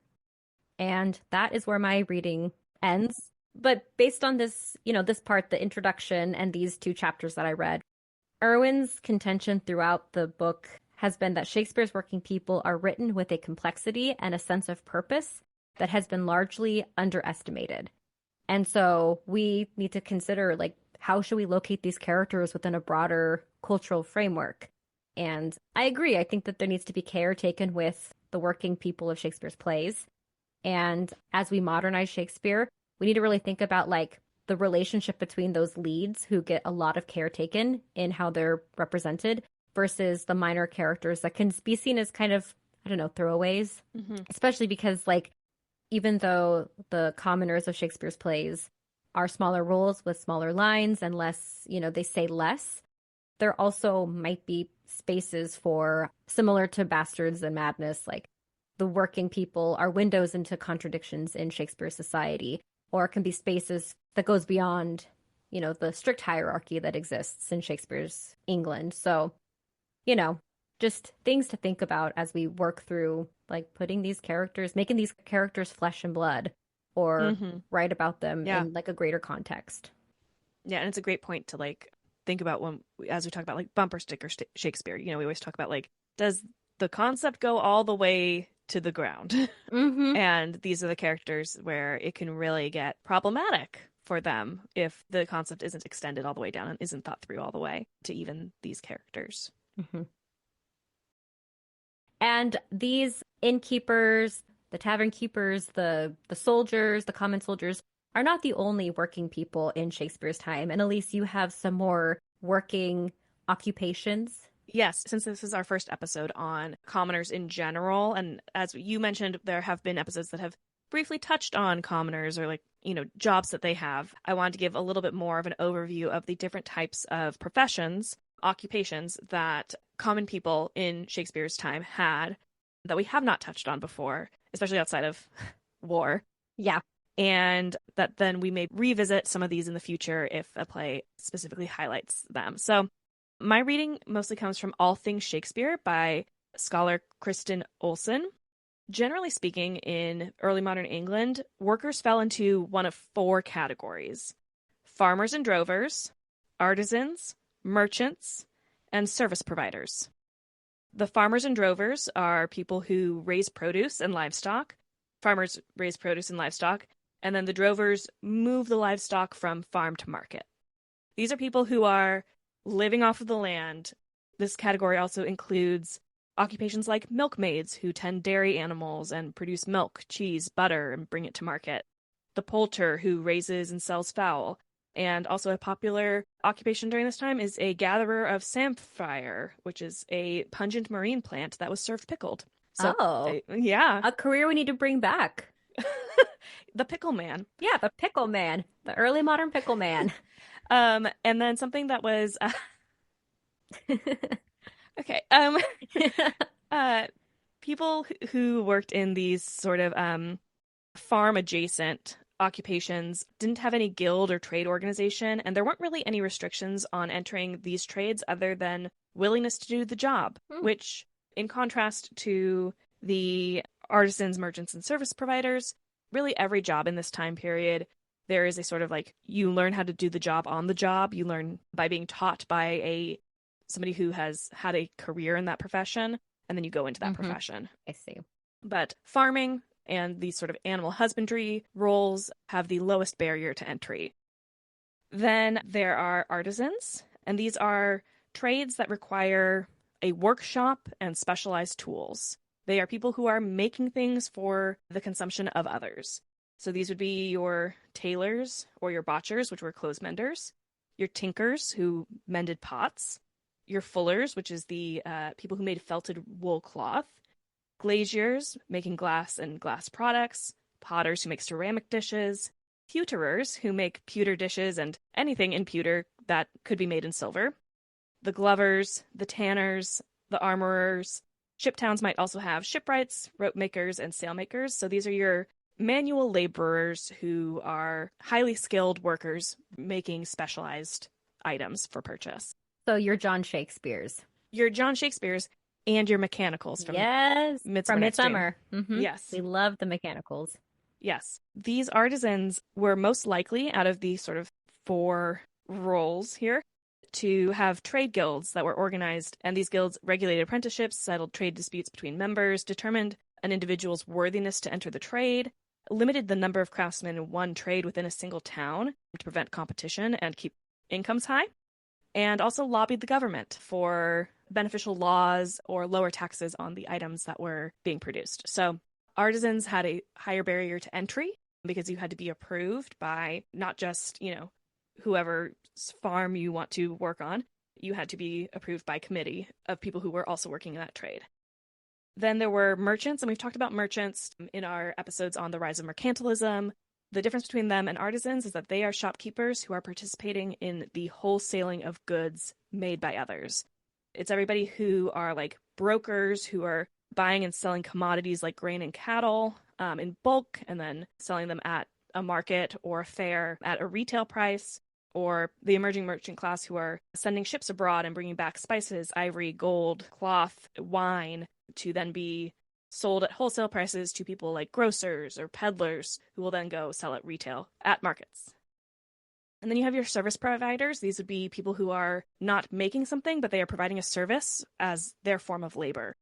And that is where my reading ends. But based on this, this part, the introduction and these two chapters that I read, Irwin's contention throughout the book has been that Shakespeare's working people are written with a complexity and a sense of purpose that has been largely underestimated. And so we need to consider, like, how should we locate these characters within a broader cultural framework? And I agree. I think that there needs to be care taken with the working people of Shakespeare's plays. And as we modernize Shakespeare, we need to really think about like the relationship between those leads who get a lot of care taken in how they're represented versus the minor characters that can be seen as kind of, I don't know, throwaways, especially because like, even though the commoners of Shakespeare's plays are smaller roles with smaller lines and less, they say less, there also might be spaces for, similar to Bastards and Madness, like the working people are windows into contradictions in Shakespeare's society, or can be spaces that goes beyond, the strict hierarchy that exists in Shakespeare's England. So, just things to think about as we work through, like putting these characters, making these characters flesh and blood, or write about them in like a greater context. Yeah, and it's a great point to like think about when, as we talk about like bumper sticker Shakespeare, we always talk about like, does the concept go all the way to the ground? Mm-hmm. And these are the characters where it can really get problematic for them if the concept isn't extended all the way down and isn't thought through all the way to even these characters. Mm-hmm. And these innkeepers, the tavern keepers, the soldiers, the common soldiers are not the only working people in Shakespeare's time. And Elyse, you have some more working occupations. Yes, since this is our first episode on commoners in general, and as you mentioned, there have been episodes that have briefly touched on commoners or like, jobs that they have. I wanted to give a little bit more of an overview of the different types of professions, occupations that common people in Shakespeare's time had that we have not touched on before, especially outside of war. Yeah. And that then we may revisit some of these in the future if a play specifically highlights them. So my reading mostly comes from All Things Shakespeare by scholar Kirstin Olsen. Generally speaking, in early modern England, workers fell into one of four categories: farmers and drovers, artisans, merchants, and service providers. The farmers and drovers are people who raise produce and livestock. Farmers raise produce and livestock, and then the drovers move the livestock from farm to market. These are people who are living off of the land. This category also includes occupations like milkmaids who tend dairy animals and produce milk, cheese, butter, and bring it to market. The poulter who raises and sells fowl. And also a popular occupation during this time is a gatherer of samphire, which is a pungent marine plant that was served pickled. So, yeah. A career we need to bring back. The pickle man. Yeah, the pickle man. The early modern pickle man. And then something that was okay. People who worked in these sort of farm adjacent occupations didn't have any guild or trade organization, and there weren't really any restrictions on entering these trades other than willingness to do the job, which, in contrast to the artisans, merchants, and service providers, really every job in this time period, there is a sort of like, you learn how to do the job on the job. You learn by being taught by somebody who has had a career in that profession, and then you go into that profession. I see. But farming and these sort of animal husbandry roles have the lowest barrier to entry. Then there are artisans, and these are trades that require a workshop and specialized tools. They are people who are making things for the consumption of others. So these would be your tailors or your botchers, which were clothes menders, your tinkers who mended pots, your fullers, which is the people who made felted wool cloth, glaziers, making glass and glass products, potters who make ceramic dishes, pewterers who make pewter dishes and anything in pewter that could be made in silver, the glovers, the tanners, the armorers. Ship towns might also have shipwrights, rope makers, and sailmakers. So these are your manual laborers who are highly skilled workers making specialized items for purchase. So you're John Shakespeare's. Your John Shakespeare's and your mechanicals from Midsummer. Mm-hmm. Yes. We love the mechanicals. Yes. These artisans were most likely, out of the sort of four roles here, to have trade guilds that were organized, and these guilds regulated apprenticeships, settled trade disputes between members, determined an individual's worthiness to enter the trade, limited the number of craftsmen in one trade within a single town to prevent competition and keep incomes high, and also lobbied the government for beneficial laws or lower taxes on the items that were being produced. So artisans had a higher barrier to entry because you had to be approved by not just, whoever's farm you want to work on. You had to be approved by a committee of people who were also working in that trade. Then there were merchants, and we've talked about merchants in our episodes on the rise of mercantilism. The difference between them and artisans is that they are shopkeepers who are participating in the wholesaling of goods made by others. It's everybody who are like brokers who are buying and selling commodities like grain and cattle in bulk and then selling them at a market or a fair at a retail price, or the emerging merchant class who are sending ships abroad and bringing back spices, ivory, gold, cloth, wine to then be sold at wholesale prices to people like grocers or peddlers who will then go sell at retail at markets. And then you have your service providers. These would be people who are not making something, but they are providing a service as their form of labor.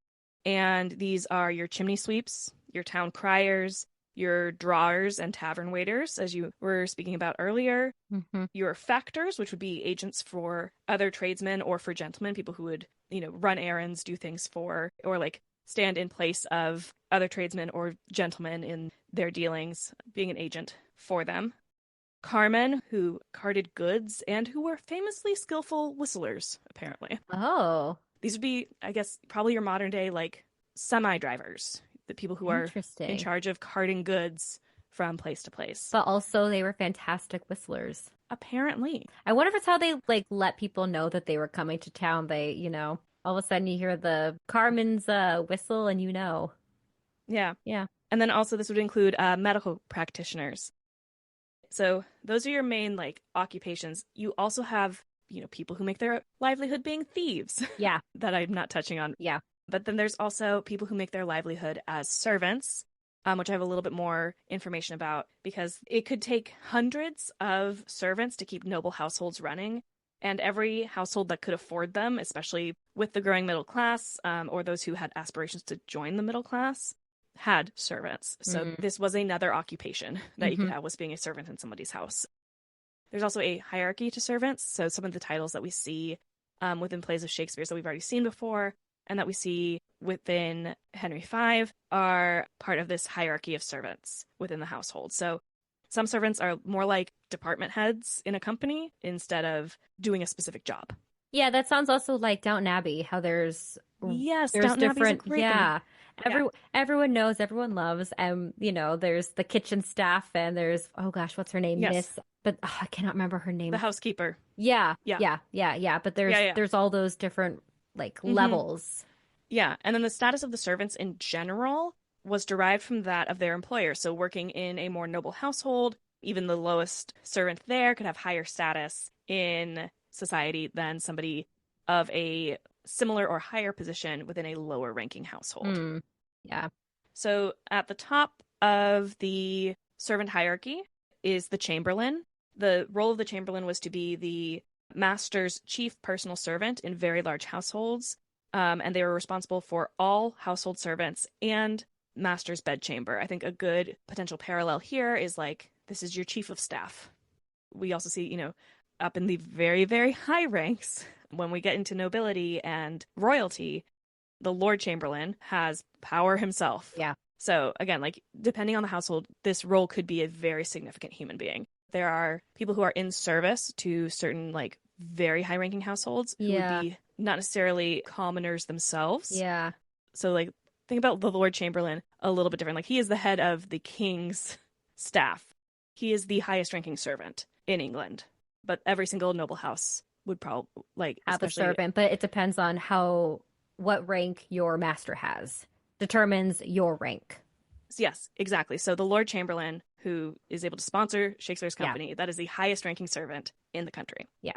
And these are your chimney sweeps, your town criers, your drawers and tavern waiters, as you were speaking about earlier, your factors, which would be agents for other tradesmen or for gentlemen, people who would, run errands, do things for, or like stand in place of other tradesmen or gentlemen in their dealings, being an agent for them. Carmen, who carted goods and who were famously skillful whistlers, apparently. Oh. These would be, I guess, probably your modern day, like, semi-drivers, the people who are in charge of carting goods from place to place. But also they were fantastic whistlers. Apparently. I wonder if it's how they, like, let people know that they were coming to town. They, all of a sudden you hear the Carmen's whistle and Yeah. Yeah. And then also this would include medical practitioners. So those are your main, like, occupations. You also have, people who make their livelihood being thieves. Yeah. That I'm not touching on. Yeah. But then there's also people who make their livelihood as servants, which I have a little bit more information about, because it could take hundreds of servants to keep noble households running. And every household that could afford them, especially with the growing middle class, or those who had aspirations to join the middle class, had servants. So this was another occupation that you could have, was being a servant in somebody's house. There's also a hierarchy to servants. So some of the titles that we see within plays of Shakespeare's that we've already seen before and that we see within Henry V are part of this hierarchy of servants within the household. So some servants are more like department heads in a company instead of doing a specific job. Yeah, that sounds also like Downton Abbey, how there's Downton different, Abbey's a great thing. Everyone knows, everyone loves, and there's the kitchen staff, and there's, oh gosh, what's her name? Yes. Miss, but I cannot remember her name. The housekeeper. Yeah. But there's all those different like levels. Yeah, and then the status of the servants in general was derived from that of their employer. So working in a more noble household, even the lowest servant there could have higher status in society than somebody of a similar or higher position within a lower ranking household. Yeah. So at the top of the servant hierarchy is the chamberlain. The role of the chamberlain was to be the master's chief personal servant in very large households, and they were responsible for all household servants and master's bedchamber. I think a good potential parallel here is like, this is your chief of staff. We also see, up in the very, very high ranks, when we get into nobility and royalty, the Lord Chamberlain has power himself. Yeah. So again, like, depending on the household, this role could be a very significant human being. There are people who are in service to certain, like, very high-ranking households who would be not necessarily commoners themselves. Yeah. So, like, think about the Lord Chamberlain a little bit different. Like, he is the head of the king's staff. He is the highest-ranking servant in England. But every single noble house would probably, like, have a servant, but it depends on what rank your master has. Determines your rank. Yes, exactly. So the Lord Chamberlain, who is able to sponsor Shakespeare's company, that is the highest ranking servant in the country. Yeah.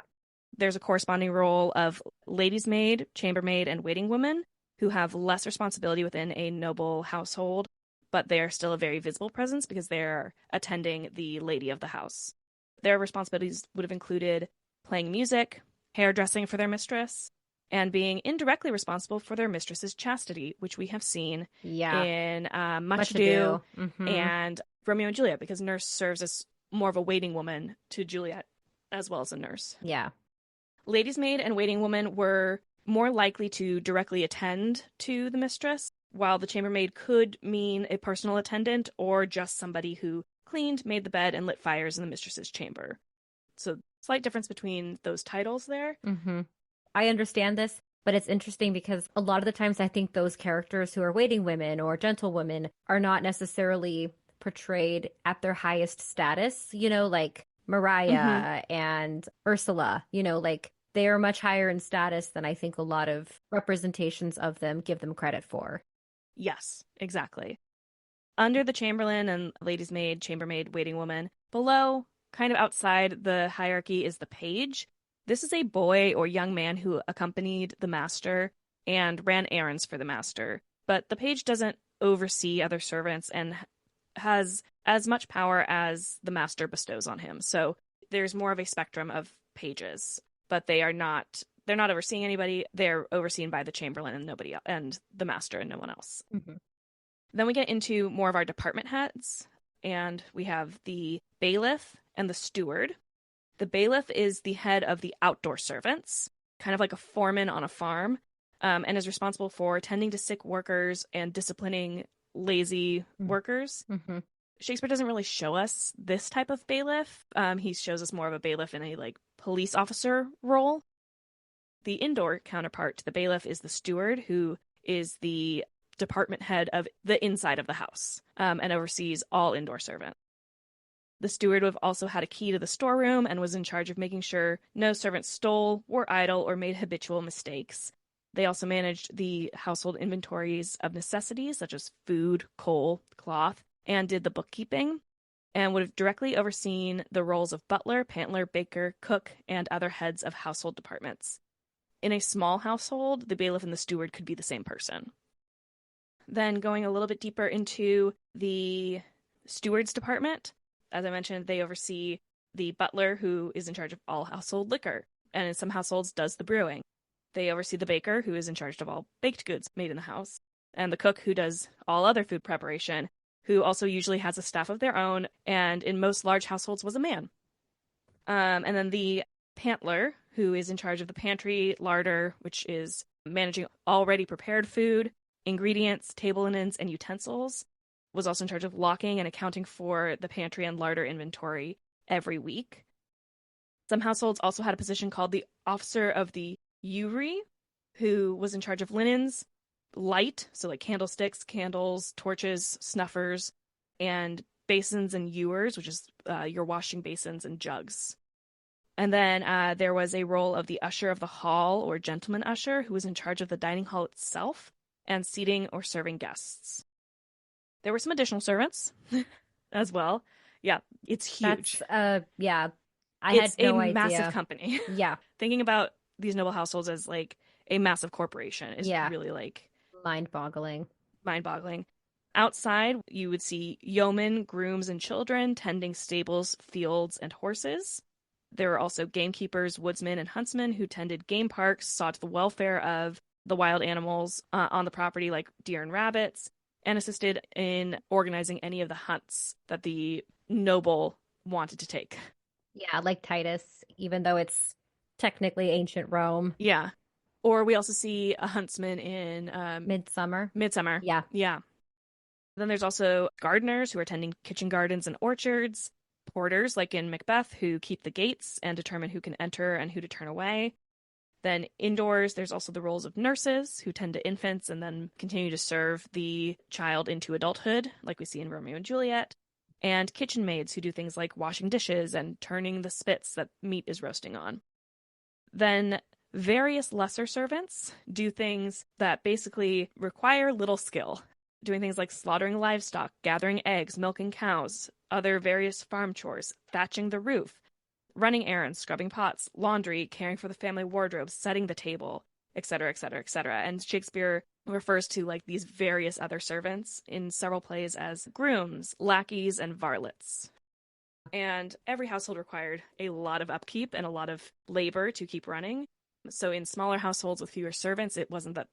There's a corresponding role of lady's maid, chambermaid, and waiting woman, who have less responsibility within a noble household, but they are still a very visible presence because they're attending the lady of the house. Their responsibilities would have included playing music, hairdressing for their mistress, and being indirectly responsible for their mistress's chastity, which we have seen in Much Ado and Romeo and Juliet, because nurse serves as more of a waiting woman to Juliet as well as a nurse. Yeah. Lady's maid and waiting woman were more likely to directly attend to the mistress, while the chambermaid could mean a personal attendant or just somebody who cleaned, made the bed, and lit fires in the mistress's chamber. So slight difference between those titles there. I understand this, but it's interesting because a lot of the times I think those characters who are waiting women or gentlewomen are not necessarily portrayed at their highest status, like Mariah and Ursula, like they are much higher in status than I think a lot of representations of them give them credit for. Yes, exactly. Under the chamberlain and lady's maid, chambermaid, waiting woman, below, kind of outside the hierarchy, is the page. This is a boy or young man who accompanied the master and ran errands for the master. But the page doesn't oversee other servants and has as much power as the master bestows on him. So there's more of a spectrum of pages, but they're not overseeing anybody. They're overseen by the chamberlain and nobody else, and the master and no one else. Mm-hmm. Then we get into more of our department heads, and we have the bailiff and the steward. The bailiff is the head of the outdoor servants, kind of like a foreman on a farm, and is responsible for tending to sick workers and disciplining lazy workers. Mm-hmm. Shakespeare doesn't really show us this type of bailiff. He shows us more of a bailiff in a like police officer role. The indoor counterpart to the bailiff is the steward, who is the department head of the inside of the house, and oversees all indoor servants. The steward would have also had a key to the storeroom and was in charge of making sure no servants stole, were idle, or made habitual mistakes. They also managed the household inventories of necessities such as food, coal, cloth, and did the bookkeeping, and would have directly overseen the roles of butler, pantler, baker, cook, and other heads of household departments. In a small household, the bailiff and the steward could be the same person. Then going a little bit deeper into the steward's department, as I mentioned, they oversee the butler, who is in charge of all household liquor, and in some households does the brewing. They oversee the baker, who is in charge of all baked goods made in the house, and the cook, who does all other food preparation, who also usually has a staff of their own, and in most large households was a man. And then the pantler, who is in charge of the pantry, larder, which is managing already prepared food, ingredients, table linens, and utensils, was also in charge of locking and accounting for the pantry and larder inventory every week. Some households also had a position called the officer of the ewery, who was in charge of linens, light, so like candlesticks, candles, torches, snuffers, and basins and ewers, which is your washing basins and jugs. And then there was a role of the usher of the hall, or gentleman usher, who was in charge of the dining hall itself and seating or serving guests. There were some additional servants as well. Yeah, it's huge. Yeah. It's had no a idea. massive company. Yeah. Thinking about these noble households as like a massive corporation is really like mind-boggling. Outside, you would see yeomen, grooms, and children tending stables, fields, and horses. There were also gamekeepers, woodsmen, and huntsmen who tended game parks, saw to the welfare of the wild animals on the property like deer and rabbits, and assisted in organizing any of the hunts that the noble wanted to take. Yeah, like Titus, even though it's technically ancient Rome. Yeah. Or we also see a huntsman in Midsummer. Yeah. Yeah. Then there's also gardeners who are tending kitchen gardens and orchards, porters like in Macbeth who keep the gates and determine who can enter and who to turn away. Then indoors, there's also the roles of nurses who tend to infants and then continue to serve the child into adulthood, like we see in Romeo and Juliet, and kitchen maids who do things like washing dishes and turning the spits that meat is roasting on. Then various lesser servants do things that basically require little skill, doing things like slaughtering livestock, gathering eggs, milking cows, other various farm chores, thatching the roof, running errands, scrubbing pots, laundry, caring for the family wardrobe, setting the table, etc., etc., etc. And Shakespeare refers to like these various other servants in several plays as grooms, lackeys, and varlets. And every household required a lot of upkeep and a lot of labor to keep running. So in smaller households with fewer servants, it wasn't that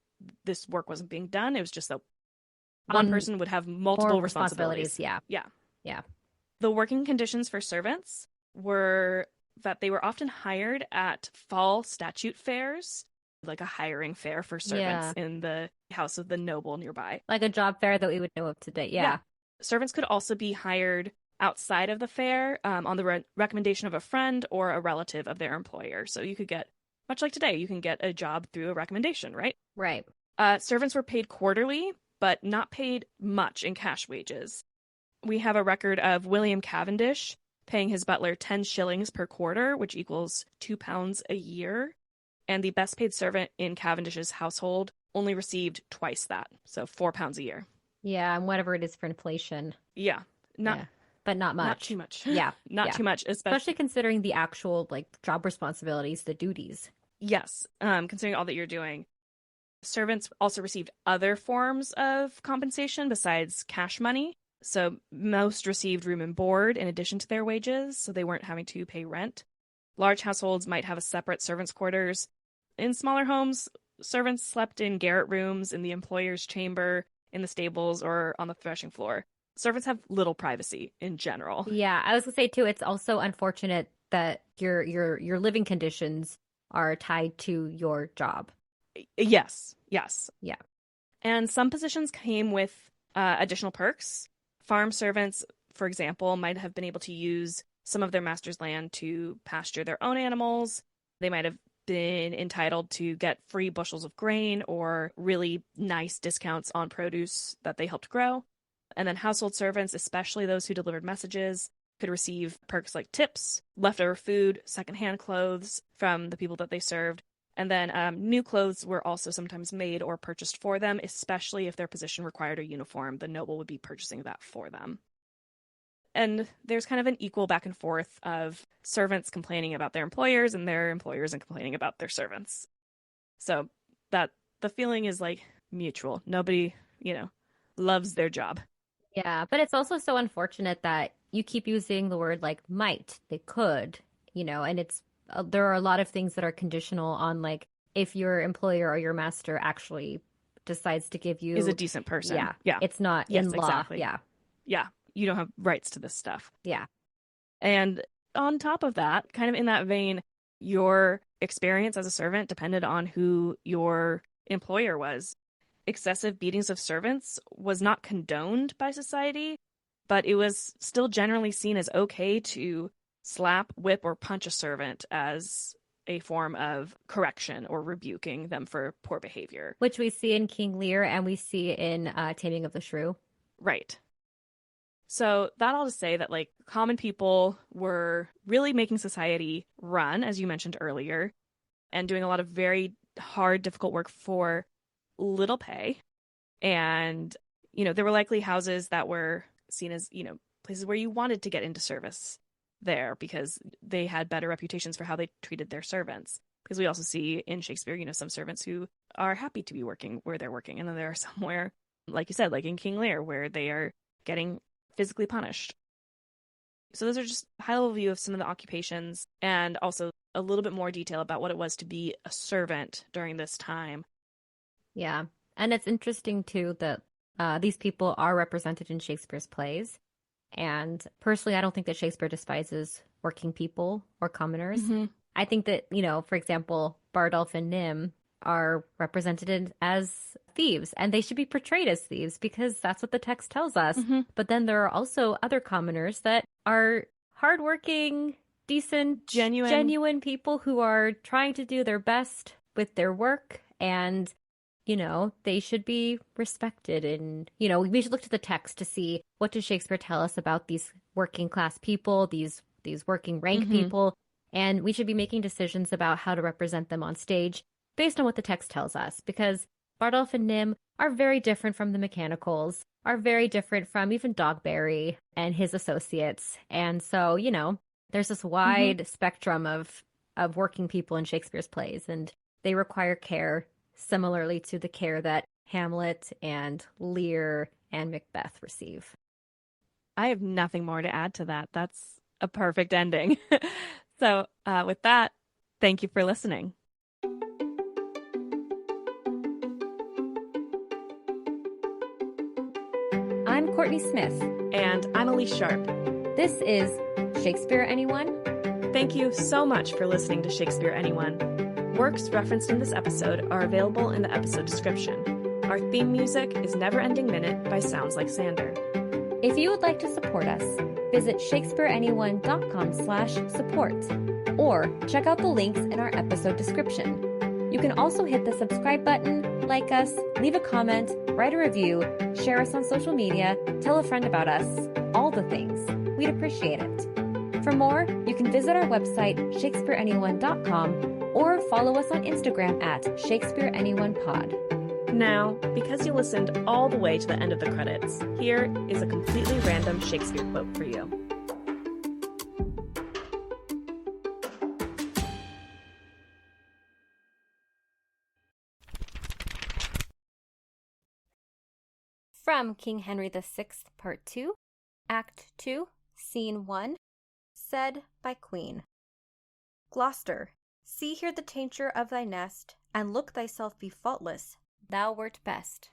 this work wasn't being done. It was just that one person would have multiple responsibilities. Yeah. The working conditions for servants were that they were often hired at fall statute fairs, like a hiring fair for servants in the house of the noble nearby. Like a job fair that we would know of today. Yeah. Servants could also be hired outside of the fair on the recommendation of a friend or a relative of their employer. So you could get, much like today, you can get a job through a recommendation, right? Right. Servants were paid quarterly, but not paid much in cash wages. We have a record of William Cavendish paying his butler 10 shillings per quarter, which equals £2 a year. And the best paid servant in Cavendish's household only received twice that, so £4 a year. Yeah, and whatever it is for inflation. Yeah. But not much. Not too much. Yeah. Not too much. Especially considering the actual like job responsibilities, the duties. Yes. Considering all that you're doing. Servants also received other forms of compensation besides cash money. So most received room and board in addition to their wages, so they weren't having to pay rent. Large households might have a separate servants' quarters. In smaller homes, servants slept in garret rooms, in the employer's chamber, in the stables, or on the threshing floor. Servants have little privacy in general. Yeah, I was gonna say too, it's also unfortunate that your living conditions are tied to your job. Yes, yes. Yeah. And some positions came with additional perks. Farm servants, for example, might have been able to use some of their master's land to pasture their own animals. They might have been entitled to get free bushels of grain or really nice discounts on produce that they helped grow. And then household servants, especially those who delivered messages, could receive perks like tips, leftover food, secondhand clothes from the people that they served. And then new clothes were also sometimes made or purchased for them, especially if their position required a uniform. The noble would be purchasing that for them. And there's kind of an equal back and forth of servants complaining about their employers and their employers and complaining about their servants. So that the feeling is like mutual. Nobody, loves their job. Yeah, but it's also so unfortunate that you keep using the word like might, they could, and it's there are a lot of things that are conditional on like if your employer or your master actually decides to give you is a decent person. Yeah. Yeah. It's not Yes, in law. exactly. Yeah. Yeah. You don't have rights to this stuff. Yeah. And on top of that, kind of in that vein, your experience as a servant depended on who your employer was. Excessive beatings of servants was not condoned by society, but it was still generally seen as okay to slap, whip, or punch a servant as a form of correction or rebuking them for poor behavior. Which we see in King Lear and we see in Taming of the Shrew. Right. So that all to say that like common people were really making society run, as you mentioned earlier, and doing a lot of very hard, difficult work for little pay. And, there were likely houses that were seen as, places where you wanted to get into service there because they had better reputations for how they treated their servants. Because we also see in Shakespeare, some servants who are happy to be working where they're working. And then there are somewhere, like you said, like in King Lear, where they are getting physically punished. So those are just a high-level view of some of the occupations and also a little bit more detail about what it was to be a servant during this time. Yeah. And it's interesting, too, that these people are represented in Shakespeare's plays. And personally, I don't think that Shakespeare despises working people or commoners. Mm-hmm. I think that, for example, Bardolph and Nym are represented as thieves, and they should be portrayed as thieves because that's what the text tells us. Mm-hmm. But then there are also other commoners that are hardworking, decent, genuine people who are trying to do their best with their work, and they should be respected. And we should look to the text to see what does Shakespeare tell us about these working class people, these working rank Mm-hmm. people, and we should be making decisions about how to represent them on stage based on what the text tells us, because Bardolph and Nym are very different from the Mechanicals, are very different from even Dogberry and his associates. And so, there's this wide spectrum of working people in Shakespeare's plays, and they require care similarly to the care that Hamlet and Lear and Macbeth receive. I have nothing more to add to that. That's a perfect ending. So with that, thank you for listening. I'm Kourtney Smith. And I'm Elyse Sharp. This is Shakespeare Anyone? Thank you so much for listening to Shakespeare Anyone. Works referenced in this episode are available in the episode description. Our theme music is Neverending Minute by Sounds Like Sander. If you would like to support us, visit shakespeareanyone.com/support or check out the links in our episode description. You can also hit the subscribe button, like us, leave a comment, write a review, share us on social media, tell a friend about us, all the things. We'd appreciate it. For more, you can visit our website, shakespeareanyone.com, or follow us on Instagram at ShakespeareAnyonePod. Now, because you listened all the way to the end of the credits, here is a completely random Shakespeare quote for you. From King Henry VI, Part 2, Act 2, Scene 1, said by Queen. Gloucester, see here the tainture of thy nest, and look thyself be faultless, thou wert best.